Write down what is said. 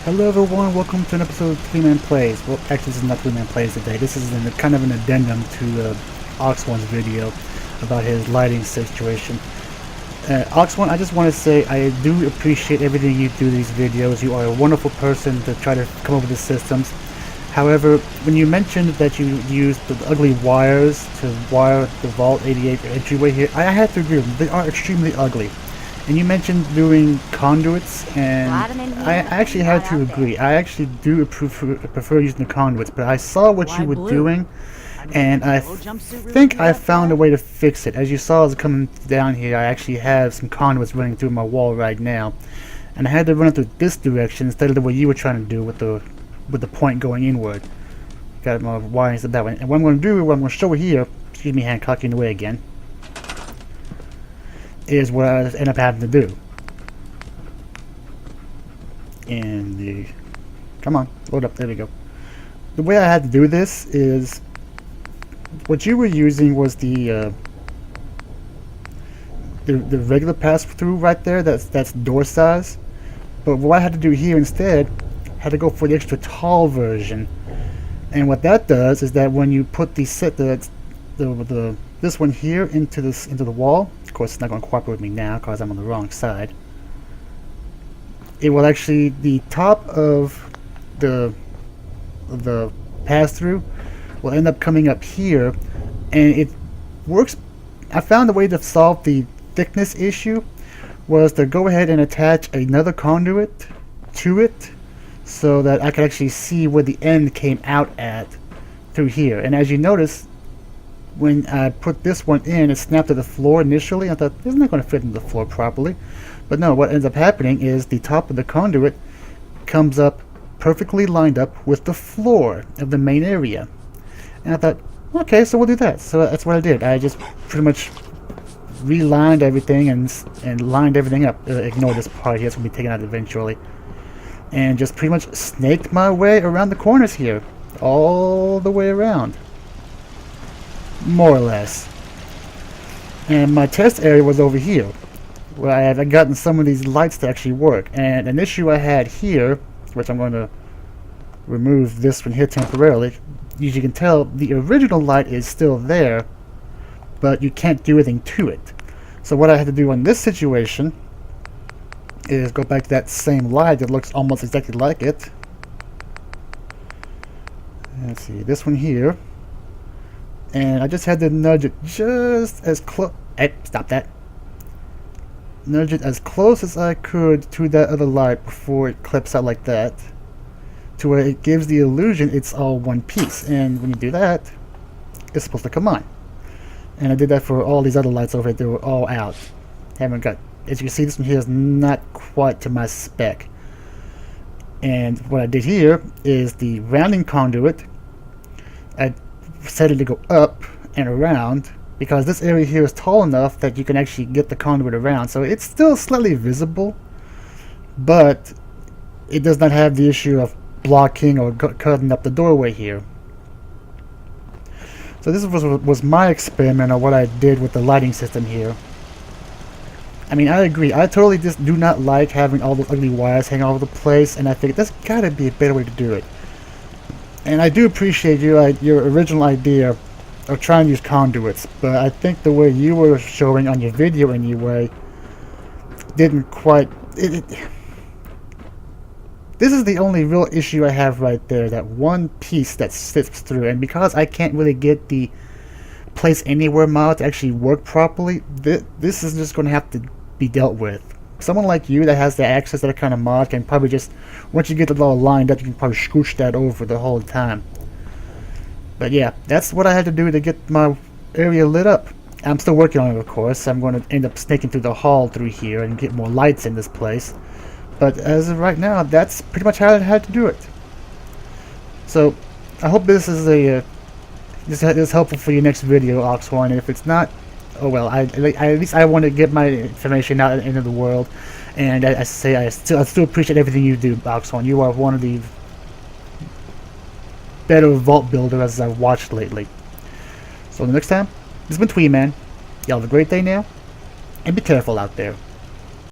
Hello everyone, welcome to an episode of Twi-Man Plays. Well, actually this is not Twi-Man Plays today. This is kind of an addendum to Oxhorn's video about his lighting situation. Oxhorn, I just want to say I do appreciate everything you do in these videos. You are a wonderful person to try to come up with the systems. However, when you mentioned that you used the ugly wires to wire the Vault 88 entryway here, I have to agree with them. They are extremely ugly. And you mentioned doing conduits, and I actually had to agree. I actually do prefer using the conduits, but I saw what you were doing, and I think I found a way to fix it. As you saw as coming down here, I actually have some conduits running through my wall right now, and I had to run it through this direction instead of the way you were trying to do with the point going inward. Got my wires that way, and what I'm going to do, what I'm going to show here, excuse me, Hancock, in the way again, is what I end up having to do. And come on, load up, there we go. The way I had to do this is, what you were using was the regular pass-through right there, that's door size. But what I had to do here instead, I had to go for the extra tall version. And what that does is that when you put this one here into the wall, of course it's not going to cooperate with me now because I'm on the wrong side. It will actually, the top of the pass-through will end up coming up here, and it works. I found a way to solve the thickness issue was to go ahead and attach another conduit to it so that I could actually see where the end came out at through here. And as you notice, when I put this one in, it snapped to the floor initially. I thought, isn't that going to fit into the floor properly? But no, what ends up happening is the top of the conduit comes up perfectly lined up with the floor of the main area. And I thought, okay, so we'll do that. So that's what I did. I just pretty much relined everything and lined everything up. Ignore this part here, it's going to be taken out eventually. And just pretty much snaked my way around the corners here. All the way around. More or less. And my test area was over here, where I had gotten some of these lights to actually work. And an issue I had here, which I'm going to remove this one here temporarily, as you can tell, the original light is still there, but you can't do anything to it. So what I had to do in this situation is go back to that same light that looks almost exactly like it. Let's see, this one here. And I just had to nudge it just as close. Stop that. Nudge it as close as I could to that other light before it clips out like that, to where it gives the illusion it's all one piece. And when you do that, it's supposed to come on. And I did that for all these other lights over here. They were all out. Haven't got. As you can see, this one here is not quite to my spec. And what I did here is the rounding conduit, I set it to go up and around because this area here is tall enough that you can actually get the conduit around. So it's still slightly visible, but it does not have the issue of blocking or cutting up the doorway here. So this was my experiment on what I did with the lighting system here. I mean, I agree. I totally just do not like having all those ugly wires hanging all over the place, and I think there's got to be a better way to do it. And I do appreciate your original idea of trying to use conduits, but I think the way you were showing on your video anyway didn't quite... This is the only real issue I have right there, that one piece that slips through, and because I can't really get the place anywhere mod to actually work properly, this is just going to have to be dealt with. Someone like you that has the access to that kind of mod can probably just, once you get it all lined up, you can probably scoosh that over the whole time. But yeah, that's what I had to do to get my area lit up. I'm still working on it, of course. I'm going to end up snaking through the hall through here and get more lights in this place. But as of right now, that's pretty much how I had to do it. So I hope this is this is helpful for your next video, Oxhorn. And if it's not, oh well. At least I want to get my information out into the world. And I still appreciate everything you do, Oxhorn. You are one of the better vault builders I've watched lately. So the next time, this has been Twi-Man. Y'all have a great day now, and be careful out there.